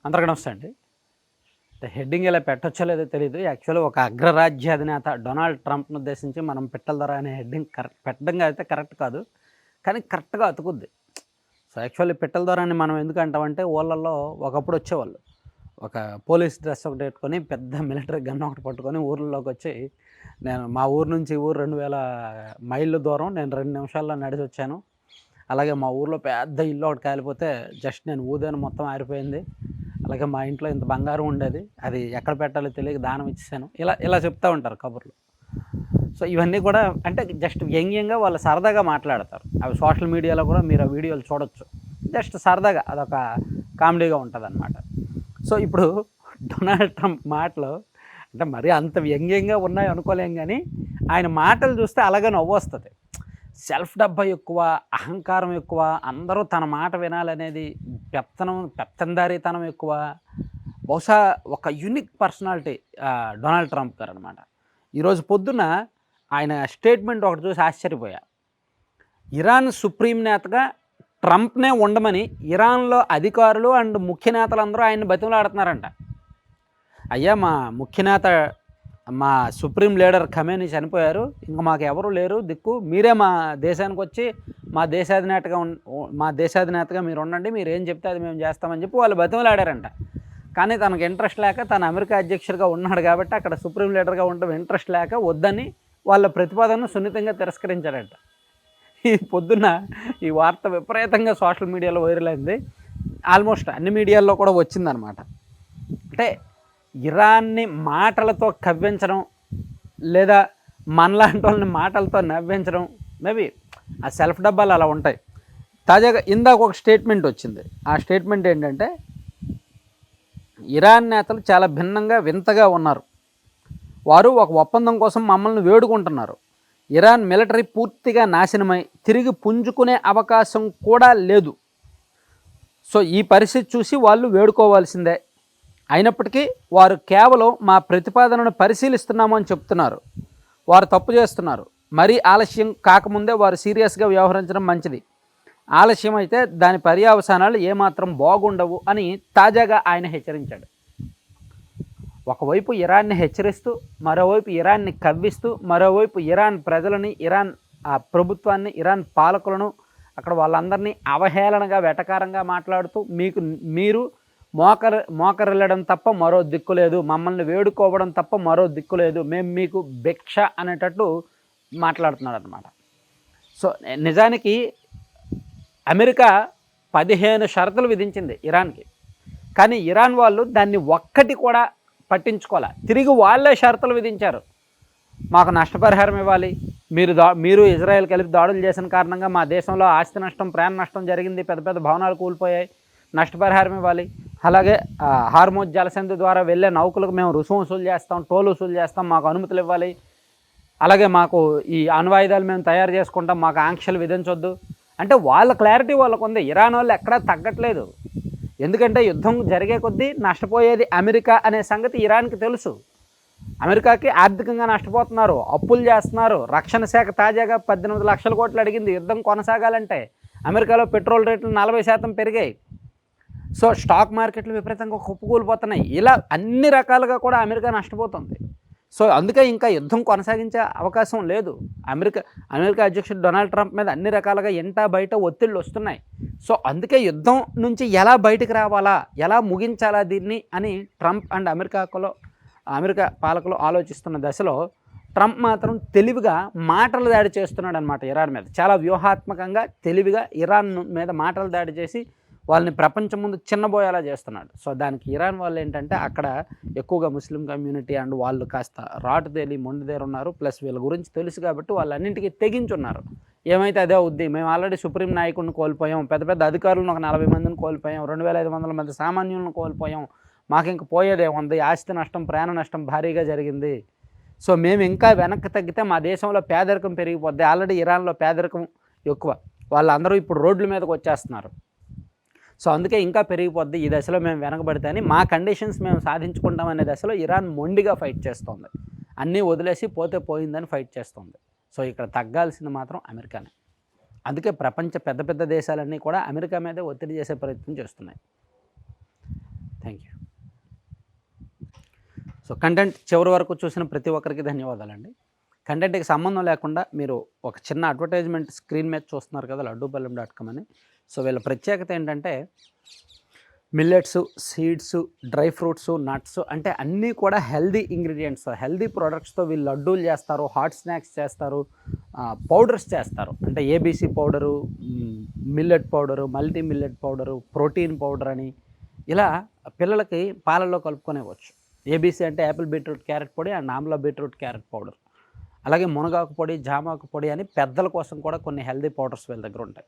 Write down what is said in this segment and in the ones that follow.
అందరికీ నమస్తే అండి. హెడ్డింగ్ ఇలా పెట్టొచ్చో లేదో తెలీదు. యాక్చువల్‌గా ఒక అగ్రరాజ్య అధినేత డొనాల్డ్ ట్రంప్‌ని ఉద్దేశించి మనం పిట్టల దొర అనే హెడ్డింగ్ పెట్టడం అయితే కరెక్ట్ కాదు. కానీ కరెక్ట్‌గా అతుకుద్ది. సో, యాక్చువల్లీ పిట్టల దొర అని మనం ఎందుకు అంటామంటే ఊర్లల్లో ఒకప్పుడు వచ్చేవాళ్ళు. ఒక పోలీస్ డ్రెస్ ఒకటి పెట్టుకొని పెద్ద మిలిటరీ గన్ ఒకటి పట్టుకొని ఊర్లలోకొచ్చి, నేను మా ఊరు నుంచి ఈ ఊరు 2000 మైళ్ళు దూరం నేను 2 నిమిషాల్లో నడిచొచ్చాను. అలాగే మా ఊర్లో పెద్ద ఇల్లు ఒకటి కాలిపోతే జస్ట్ నేను ఊదాను మొత్తం ఆరిపోయింది. అలాగే మా ఇంట్లో ఇంత బంగారం ఉండేది. అది ఎక్కడ పెట్టాలో తెలియక దానం ఇచ్చేసాను. ఇలా ఇలా చెప్తా ఉంటారు కబుర్లు. సో, ఇవన్నీ కూడా అంటే జస్ట్ వ్యంగ్యంగా వాళ్ళు సరదాగా మాట్లాడతారు. అవి సోషల్ మీడియాలో కూడా మీరు ఆ వీడియోలు చూడొచ్చు. జస్ట్ సరదాగా అదొక కామెడీగా ఉంటదనమాట. సో, ఇప్పుడు డొనాల్డ్ ట్రంప్ మాటలు అంటే మరీ అంత వ్యంగ్యంగా ఉన్నాయి అనుకోలేం గానీ, ఆయన మాటలు చూస్తే అలాగే నవ్వొస్తది. సెల్ఫ్ డబ్బా ఎక్కువ, అహంకారం ఎక్కువ, అందరూ తన మాట వినాలనేది పెత్తందారీతనం ఎక్కువ. బహుశా ఒక యూనిక్ పర్సనాలిటీ డొనాల్డ్ ట్రంప్ గారనమాట. ఈరోజు పొద్దున్న ఆయన స్టేట్మెంట్ ఒకటి చూసి ఆశ్చర్యపోయా. ఇరాన్ సుప్రీం నేతగా ట్రంప్‌నే ఉండమని ఇరాన్‌లో అధికారులు అండ్ ముఖ్య నేతలందరూ ఆయన్ని బతిమలాడుతున్నారంట. అయ్యా మా ముఖ్య నేత మా సుప్రీం లీడర్ ఖమేనీ చనిపోయారు. ఇంక మాకు ఎవరు లేరు దిక్కు. మీరే మా దేశానికొచ్చి మా దేశాధినేతగా మీరు ఉండండి. మీరేం చెప్తే అది మేము చేస్తామని చెప్పి వాళ్ళు బతిమలాడారంట. కానీ తనకు ఇంట్రెస్ట్ లేక తను అమెరికా అధ్యక్షుడిగా ఉన్నాడు కాబట్టి అక్కడ సుప్రీం లీడర్గా ఉండడం ఇంట్రెస్ట్ లేక వద్దని వాళ్ళ ప్రతిపాదనను సున్నితంగా తిరస్కరించారంట. ఈ పొద్దున్న ఈ వార్త విపరీతంగా సోషల్ మీడియాలో వైరల్ అయింది. ఆల్మోస్ట్ అన్ని మీడియాల్లో కూడా వచ్చిందనమాట. అంటే ఇరాన్ని మాటలతో కవ్వించడం లేదా మనలాంటి వాళ్ళని మాటలతో నవ్వించడం మేబీ ఆ సెల్ఫ్ డబ్బాలు అలా ఉంటాయి. తాజాగా ఇందాక ఒక స్టేట్మెంట్ వచ్చింది. ఆ స్టేట్మెంట్ ఏంటంటే, ఇరాన్ నేతలు చాలా భిన్నంగా వింతగా ఉన్నారు. వారు ఒక ఒప్పందం కోసం మమ్మల్ని వేడుకుంటున్నారు. ఇరాన్ మిలిటరీ పూర్తిగా నాశనమై తిరిగి పుంజుకునే అవకాశం కూడా లేదు. సో, ఈ పరిస్థితి చూసి వాళ్ళు వేడుకోవాల్సిందే. అయినప్పటికీ వారు కేవలం మా ప్రతిపాదనను పరిశీలిస్తున్నాము అని చెప్తున్నారు. వారు తప్పు చేస్తున్నారు. మరీ ఆలస్యం కాకముందే వారు సీరియస్గా వ్యవహరించడం మంచిది. ఆలస్యం అయితే దాని పర్యవసానాలు ఏమాత్రం బాగుండవు అని తాజాగా ఆయన హెచ్చరించాడు. ఒకవైపు ఇరాన్ని హెచ్చరిస్తూ, మరోవైపు ఇరాన్ని కవ్విస్తూ, మరోవైపు ఇరాన్ ప్రజలని, ఇరాన్ ప్రభుత్వాన్ని, ఇరాన్ పాలకులను, అక్కడ వాళ్ళందరినీ అవహేళనగా వెటకారంగా మాట్లాడుతూ మీరు మోకరిల్లడం తప్ప మరో దిక్కు లేదు, మమ్మల్ని వేడుకోవడం తప్ప మరో దిక్కు లేదు, మేము మీకు భిక్ష అనేటట్టు మాట్లాడుతున్నాడు అనమాట. సో, నిజానికి అమెరికా 15 షరతులు విధించింది ఇరాన్కి. కానీ ఇరాన్ వాళ్ళు దాన్ని ఒక్కటి కూడా పట్టించుకోలే. తిరిగి వాళ్ళే షరతులు విధించారు. మాకు నష్టపరిహారం ఇవ్వాలి, మీరు ఇజ్రాయెల్ కలిపి దాడులు చేసిన కారణంగా మా దేశంలో ఆస్తి నష్టం, ప్రాణ నష్టం జరిగింది, పెద్ద పెద్ద భవనాలు కూలిపోయాయి, నష్టపరిహారం ఇవ్వాలి. అలాగే హార్మోజ్ జలసంధి ద్వారా వెళ్ళే నౌకలకు మేము రుసుము వసూలు చేస్తాం, టోల్ వసూలు చేస్తాం, మాకు అనుమతులు ఇవ్వాలి. అలాగే మాకు ఈ అణ్వాయుధాలు మేము తయారు చేసుకుంటాం, మాకు ఆంక్షలు విధించొద్దు. అంటే వాళ్ళ క్లారిటీ వాళ్ళకు ఉంది. ఇరాన్ వాళ్ళు ఎక్కడా తగ్గట్లేదు. ఎందుకంటే యుద్ధం జరిగే కొద్దీ నష్టపోయేది అమెరికా అనే సంగతి ఇరాన్కి తెలుసు. అమెరికాకి ఆర్థికంగా నష్టపోతున్నారు, అప్పులు చేస్తున్నారు. రక్షణ శాఖ తాజాగా 18 లక్షల కోట్లు అడిగింది యుద్ధం కొనసాగాలంటే. అమెరికాలో పెట్రోల్ రేట్లు 40% పెరిగాయి. సో, స్టాక్ మార్కెట్లు విపరీతంగా కుప్పకూలిపోతున్నాయి. ఇలా అన్ని రకాలుగా కూడా అమెరికా నష్టపోతుంది. సో, అందుకే ఇంకా యుద్ధం కొనసాగించే అవకాశం లేదు. అమెరికా అధ్యక్షుడు డొనాల్డ్ ట్రంప్ మీద అన్ని రకాలుగా ఇంటా బయట ఒత్తిళ్ళు వస్తున్నాయి. సో, అందుకే యుద్ధం నుంచి ఎలా బయటకు రావాలా, ఎలా ముగించాలా దీన్ని అని ట్రంప్ అండ్ అమెరికా పాలకులు ఆలోచిస్తున్న దశలో ట్రంప్ మాత్రం తెలివిగా మాటల దాడి చేస్తున్నాడు అనమాట ఇరాన్ మీద. చాలా వ్యూహాత్మకంగా తెలివిగా ఇరాన్ మీద మాటల దాడి చేసి వాళ్ళని ప్రపంచం ముందు చిన్నబోయేలా చేస్తున్నాడు. సో, దానికి ఇరాన్ వాళ్ళు ఏంటంటే అక్కడ ఎక్కువగా ముస్లిం కమ్యూనిటీ అండ్ వాళ్ళు కాస్త రాటుదేలి మొండిదేరున్నారు. ప్లస్ వీళ్ళ గురించి తెలుసు కాబట్టి వాళ్ళన్నింటికీ తెగించున్నారు. ఏమైతే అదే అవుద్ది, మేము ఆల్రెడీ సుప్రీం నాయకుడిని కోల్పోయాం, పెద్ద పెద్ద అధికారులను ఒక 40 మందిని కోల్పోయాం, 2500 మంది సామాన్యులను కోల్పోయాం, మాకు ఇంక పోయేదేముంది, ఆస్తి నష్టం, ప్రాణ నష్టం భారీగా జరిగింది. సో, మేము ఇంకా వెనక్కి తగ్గితే మా దేశంలో పేదరికం పెరిగిపోద్ది. ఆల్రెడీ ఇరాన్లో పేదరికం ఎక్కువ, వాళ్ళందరూ ఇప్పుడు రోడ్ల మీదకి వచ్చేస్తున్నారు. సో, అందుకే ఇంకా పెరిగిపోద్ది, ఈ దశలో మేము వెనకబడితే అని మా కండిషన్స్ మేము సాధించుకుంటామనే దశలో ఇరాన్ మొండిగా ఫైట్ చేస్తోంది. అన్నీ వదిలేసి పోతే పోయిందని ఫైట్ చేస్తోంది. సో, ఇక్కడ తగ్గాల్సింది మాత్రం అమెరికానే. అందుకే ప్రపంచ పెద్ద పెద్ద దేశాలన్నీ కూడా అమెరికా మీదే ఒత్తిడి చేసే ప్రయత్నం చేస్తున్నాయి. Thank you. సో కంటెంట్ చివరి వరకు చూసిన ప్రతి ఒక్కరికి ధన్యవాదాలండి. కంటెంట్‌కి సంబంధం లేకుండా మీరు ఒక చిన్న అడ్వర్టైజ్మెంట్ స్క్రీన్ మీద చూస్తున్నారు కదా లడ్డూపల్లెం.com అని. సో వీళ్ళ ప్రత్యేకత ఏంటంటే millets, seeds, dry fruits, nuts అంటే అన్నీ కూడా హెల్దీ ఇంగ్రీడియంట్స్, హెల్దీ ప్రొడక్ట్స్‌తో వీళ్ళు లడ్డూలు చేస్తారు, హాట్ స్నాక్స్ చేస్తారు, పౌడర్స్ చేస్తారు. అంటే ABC powder, millet powder, multi millet powder, protein powder అని ఇలా పిల్లలకి పాలల్లో కలుపుకొనివ్వచ్చు. ఏబీసీ అంటే యాపిల్ బీట్రూట్ క్యారెట్ పొడి and Amla beetroot carrot powder. అలాగే మునగాకు పొడి, జామాకు పొడి అని పెద్దల కోసం కూడా కొన్ని హెల్దీ పౌడర్స్ వీళ్ళ దగ్గర ఉంటాయి.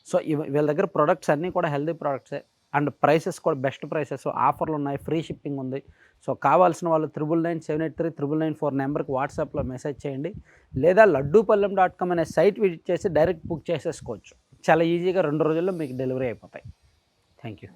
సో వీళ్ళ దగ్గర ప్రొడక్ట్స్ అన్నీ కూడా హెల్దీ ప్రొడక్ట్సే అండ్ ప్రైసెస్ కూడా బెస్ట్ ప్రైసెస్, ఆఫర్లు ఉన్నాయి, ఫ్రీ షిప్పింగ్ ఉంది. సో కావాల్సిన వాళ్ళు 9997839994 నెంబర్కి వాట్సాప్లో మెసేజ్ చేయండి, లేదా లడ్డూపల్లెం.com అనే సైట్ విజిట్ చేసి డైరెక్ట్ బుక్ చేసేసుకోవచ్చు. చాలా ఈజీగా 2 రోజుల్లో మీకు డెలివరీ అయిపోతాయి. Thank you.